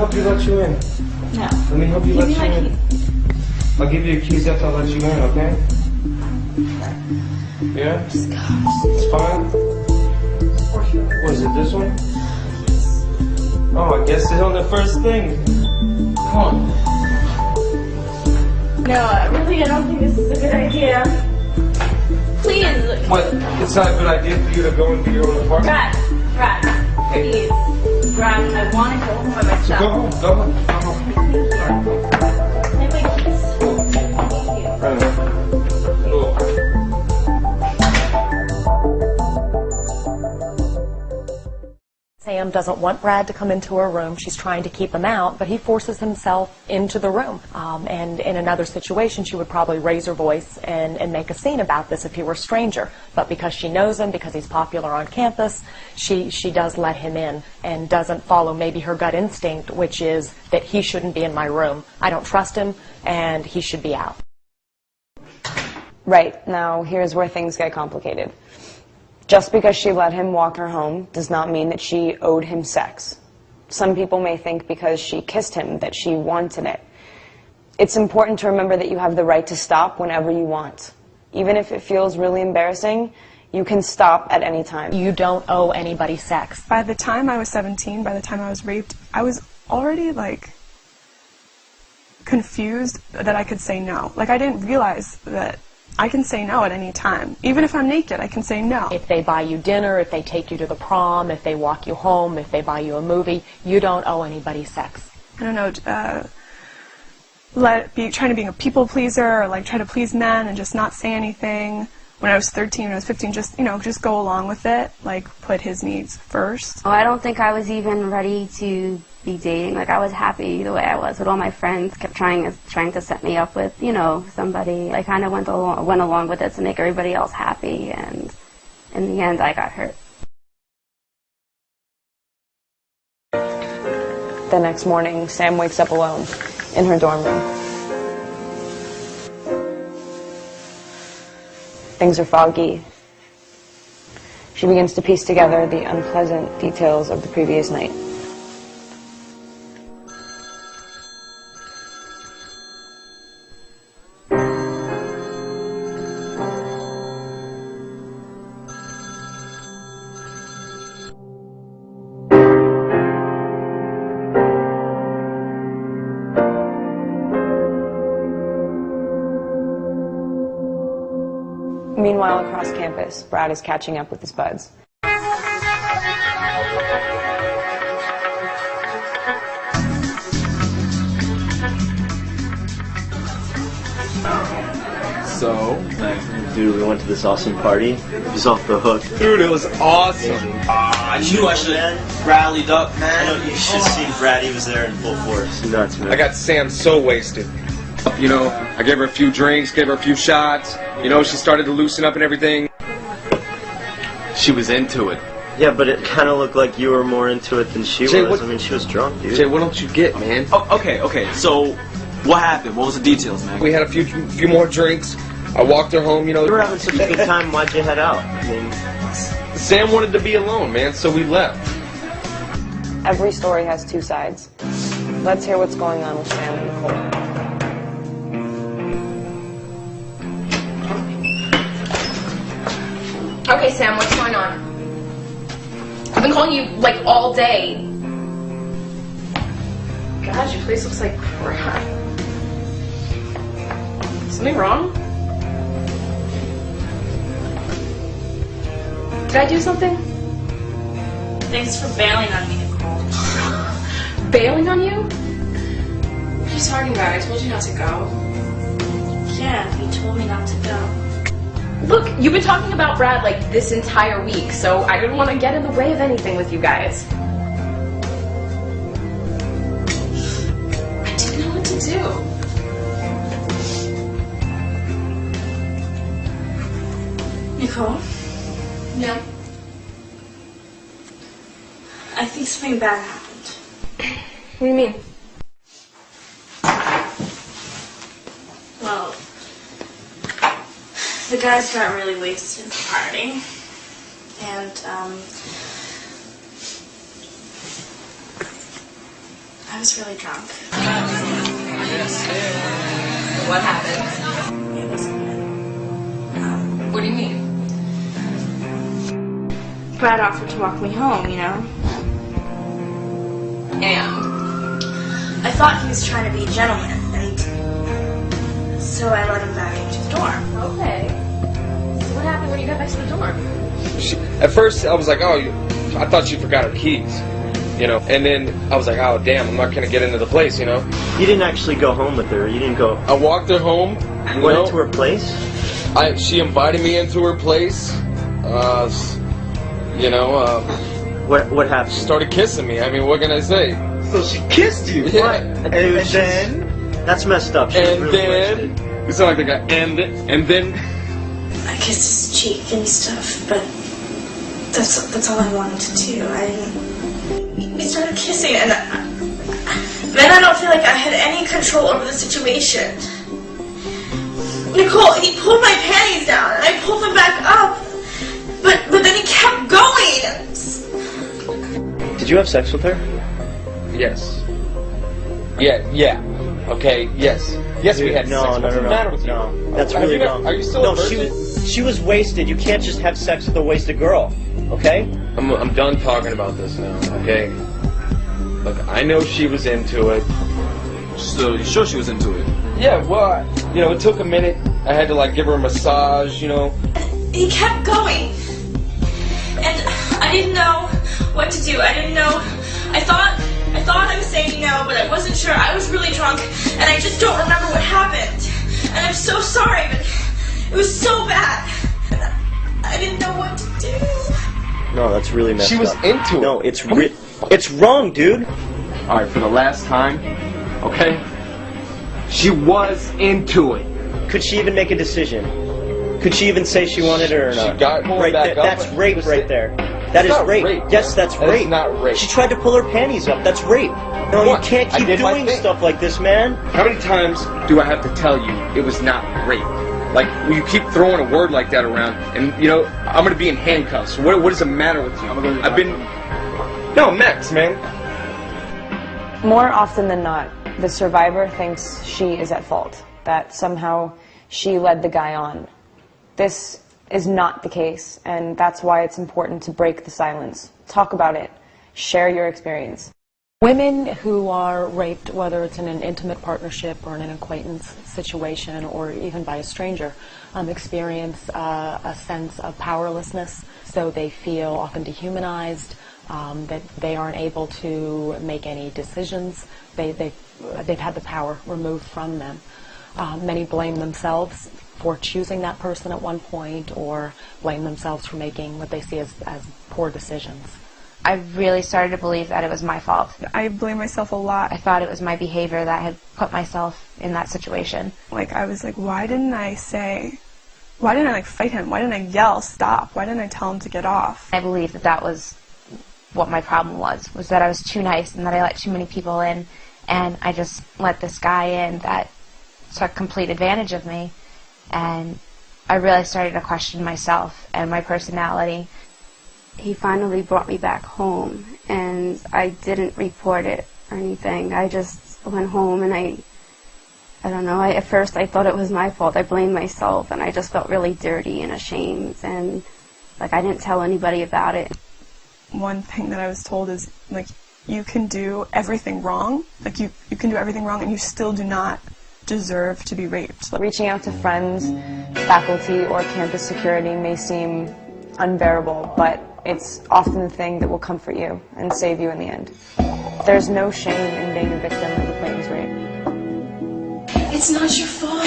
help you let you in. No. Let me help you let you in. I'll give you your keys after I let you in, okay? Yeah? Just go. It's fine? Was it this one? Oh, I guess it's on the first thing. Come on. No, really, I don't think this is a good idea. Please. What? It's not a good idea for you to go into your own apartment? Brad, please. Brad, I want to go home by myself. Go home, go home, go home. Can I have my keys? Thank you. Sam doesn't want Brad to come into her room. She's trying to keep him out, but he forces himself into the room. And in another situation, she would probably raise her voice and make a scene about this if he were a stranger. But because she knows him, because he's popular on campus, she does let him in and doesn't follow maybe her gut instinct, which is that he shouldn't be in my room. I don't trust him, and he should be out. Right, now here's where things get complicated. Just because she let him walk her home does not mean that she owed him sex. Some people may think because she kissed him that she wanted it. It's important to remember that you have the right to stop whenever you want. Even if it feels really embarrassing, you can stop at any time. You don't owe anybody sex. By the time I was 17, by the time I was raped, I was already, like, confused that I could say no. Like, I didn't realize that I can say no at any time. Even if I'm naked, I can say no. If they buy you dinner, if they take you to the prom, if they walk you home, if they buy you a movie, you don't owe anybody sex. I don't know, trying to be a people pleaser, or like try to please men and just not say anything. When I was 13, when I was 15, just go along with it, like put his needs first. Oh, I don't think I was even ready to be dating. Like, I was happy the way I was with all my friends, kept trying to set me up with, somebody. I kind of went along with it to make everybody else happy, and in the end, I got hurt. The next morning, Sam wakes up alone in her dorm room. Things are foggy. She begins to piece together the unpleasant details of the previous night. Meanwhile, across campus, Brad is catching up with his buds. So, dude, we went to this awesome party. It was off the hook. Dude, it was awesome. I knew I should have rallied up, man. I know, you should have seen Brad. He was there in full force. Nuts, man. I got Sam so wasted. I gave her a few drinks, gave her a few shots. She started to loosen up and everything. She was into it. Yeah, but it kind of looked like you were more into it than she was. I mean, she was drunk, dude. Jay, what don't you get, man? Oh, okay. So, what happened? What was the details, man? We had a few more drinks. I walked her home, You were having such a good time. Why'd you head out? I mean, Sam wanted to be alone, man, so we left. Every story has two sides. Let's hear what's going on with Sam and Nicole. Okay, Sam, what's going on? I've been calling you, like, all day. God, your place looks like crap. Something wrong? Did I do something? Thanks for bailing on me, Nicole. Bailing on you? What are you talking about? I told you not to go. Yeah, you told me not to go. Look, you've been talking about Brad like this entire week, so I didn't want to get in the way of anything with you guys. I didn't know what to do. Nicole? Yeah? I think something bad happened. What do you mean? Well, the guys got really wasted at the party, and I was really drunk. What happened? It wasn't good. What do you mean? Brad offered to walk me home, you know? And? I thought he was trying to be a gentleman, and so I let him back into the dorm. Okay. So what happened when you got back to the dorm? At first, I was like, oh, I thought she forgot her keys, you know. And then I was like, oh, damn, I'm not gonna get into the place, you know. You didn't actually go home with her. You didn't go. I walked her home. You went into her place. She invited me into her place. You know. What happened? She started kissing me. I mean, what can I say? So she kissed you? Yeah. And then? That's messed up. She was really wasted. You sound like the guy. And then. I kissed his cheek and stuff, but that's all I wanted to do. We started kissing, and then I don't feel like I had any control over the situation. Nicole, he pulled my panties down, and I pulled them back up, but then he kept going. Did you have sex with her? Yes. Yeah. Okay. Yes. Yes, we had sex. What's the matter with you? No, that's really wrong. Are you still a virgin? She was wasted. You can't just have sex with a wasted girl. Okay? I'm done talking about this now. Okay. Look, I know she was into it. So you sure she was into it? Yeah. Well, you know, it took a minute. I had to like give her a massage. You know. He kept going, and I didn't know what to do. I didn't know. I thought I was saying no, but I wasn't sure. I was really drunk, and I just don't remember what happened. And I'm so sorry, but it was so bad. And I didn't know what to do. No, that's really messed up. She was into it. No, it's wrong, dude. All right, for the last time, okay? She was into it. Could she even make a decision? Could she even say she wanted it or not? She got pulled right back there. up. That's rape right there. That is not rape. rape. Yes, that's That rape. is not rape. She tried to pull her panties up. That's rape. No, What? you can't I keep did my doing thing. stuff like this, man. How many times do I have to tell you it was not rape? Like, you keep throwing a word like that around, and, you know, I'm gonna be in handcuffs. What does the matter with you? I've been... No, Max, man. More often than not, the survivor thinks she is at fault, that somehow she led the guy on. This is not the case, and that's why it's important to break the silence. Talk about it. Share your experience. Women who are raped, whether it's in an intimate partnership or in an acquaintance situation or even by a stranger, experience a sense of powerlessness, so they feel often dehumanized, that they aren't able to make any decisions. They've had the power removed from them. Many blame themselves for choosing that person at one point, or blame themselves for making what they see as poor decisions. I really started to believe that it was my fault. I blame myself a lot. I thought it was my behavior that had put myself in that situation. Like, I was like, why didn't I like fight him? Why didn't I yell, stop? Why didn't I tell him to get off? I believe that was what my problem was that I was too nice and that I let too many people in, and I just let this guy in that took complete advantage of me, and I really started to question myself and my personality. He finally brought me back home, and I didn't report it or anything. I just went home, and I don't know, at first I thought it was my fault. I blamed myself, and I just felt really dirty and ashamed, and like I didn't tell anybody about it. One thing that I was told is, like, you can do everything wrong. Like, you can do everything wrong, and you still do not deserve to be raped. Reaching out to friends, faculty, or campus security may seem unbearable, but it's often the thing that will comfort you and save you in the end. There's no shame in being a victim of a claims rape. It's not your fault.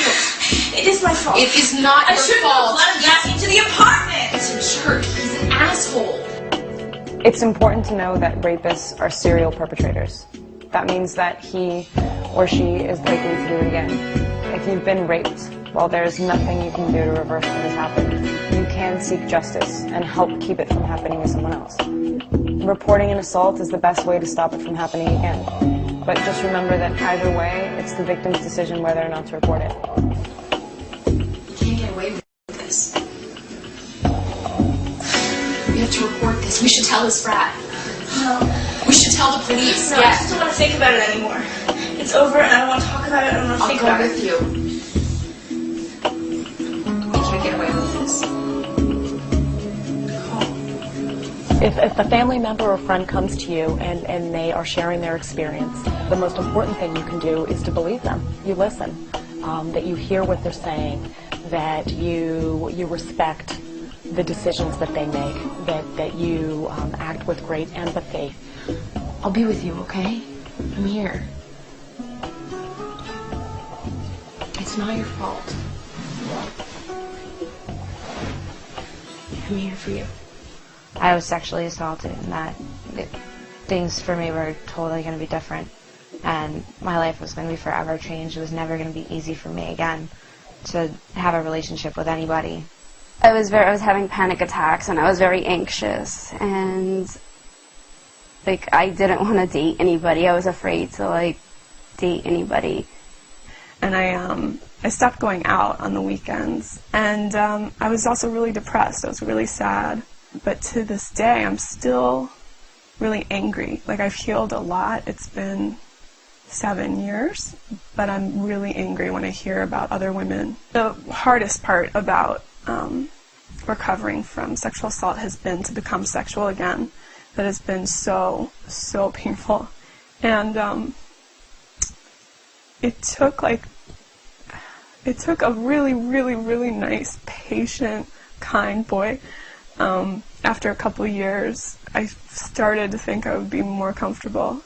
It is my fault. It is not I your shouldn't fault. have let him back into the apartment. He's a jerk. He's an asshole. It's important to know that rapists are serial perpetrators. That means that he or she is likely to do it again. If you've been raped, well, there's nothing you can do to reverse what has happened. You can seek justice and help keep it from happening to someone else. Reporting an assault is the best way to stop it from happening again. But just remember that either way, it's the victim's decision whether or not to report it. You can't get away with this. We have to report this. We should tell his frat. No. We should tell the police. No, I just don't want to think about it anymore. It's over, and I don't want to talk about it, and I don't want to think about it. with you. We can't get away with this. If a family member or friend comes to you and they are sharing their experience, the most important thing you can do is to believe them. You listen, that you hear what they're saying, that you respect the decisions that they make, that you act with great empathy. I'll be with you, okay? I'm here. It's not your fault. I'm here for you. I was sexually assaulted, and that things for me were totally going to be different, and my life was going to be forever changed. It was never going to be easy for me again to have a relationship with anybody. I was having panic attacks, and I was very anxious, and like I didn't want to date anybody. I was afraid to like date anybody. And I stopped going out on the weekends, and I was also really depressed. I was really sad. But to this day, I'm still really angry. Like, I've healed a lot. It's been 7 years, but I'm really angry when I hear about other women. The hardest part about recovering from sexual assault has been to become sexual again. That has been so, so painful. And it took a really, really, really nice, patient, kind boy. After a couple years, I started to think I would be more comfortable.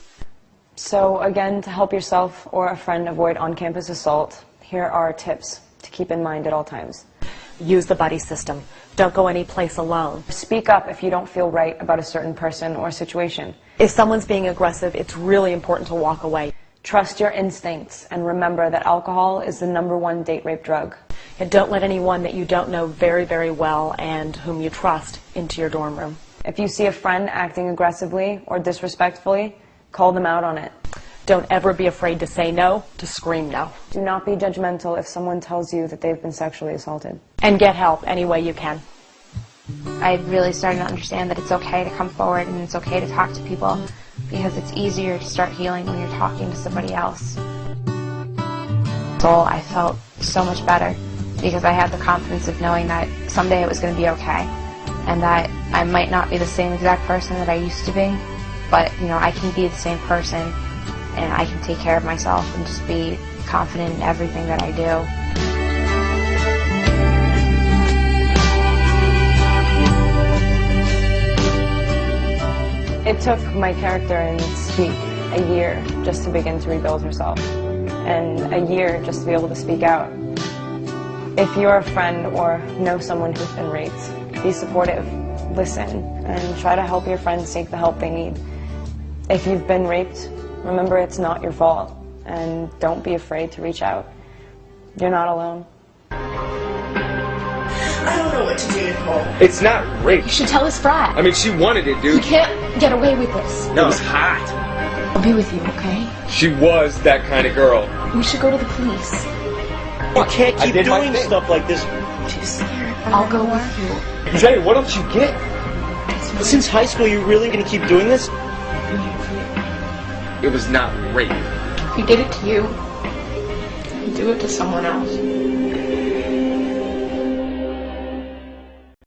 So again, to help yourself or a friend avoid on-campus assault, here are tips to keep in mind at all times. Use the buddy system. Don't go any place alone. Speak up if you don't feel right about a certain person or situation. If someone's being aggressive, it's really important to walk away. Trust your instincts, and remember that alcohol is the #1 date rape drug. And don't let anyone that you don't know very, very well and whom you trust into your dorm room. If you see a friend acting aggressively or disrespectfully, call them out on it. Don't ever be afraid to say no, to scream no. Do not be judgmental if someone tells you that they've been sexually assaulted. And get help any way you can. I really started to understand that it's okay to come forward and it's okay to talk to people, because it's easier to start healing when you're talking to somebody else. So I felt so much better because I had the confidence of knowing that someday it was going to be okay, and that I might not be the same exact person that I used to be, but you know, I can be the same person and I can take care of myself and just be confident in everything that I do. It took my character in Speak a year just to begin to rebuild herself, and a year just to be able to speak out. If you're a friend or know someone who's been raped, be supportive, listen, and try to help your friends take the help they need. If you've been raped, remember it's not your fault, and don't be afraid to reach out. You're not alone. I don't know what to do, Nicole. It's not rape. You should tell this frat. I mean, she wanted it, You dude. can't get away with this. It was hot. I'll be with you, okay? She was that kind of girl. We should go to the police. You can't keep doing stuff like this. Too scared. I'll go with you. Jay, what don't you get? Since high school, you're really gonna keep doing this? I'm here for you. It was not rape. If he did it to you, he'd do it to someone else.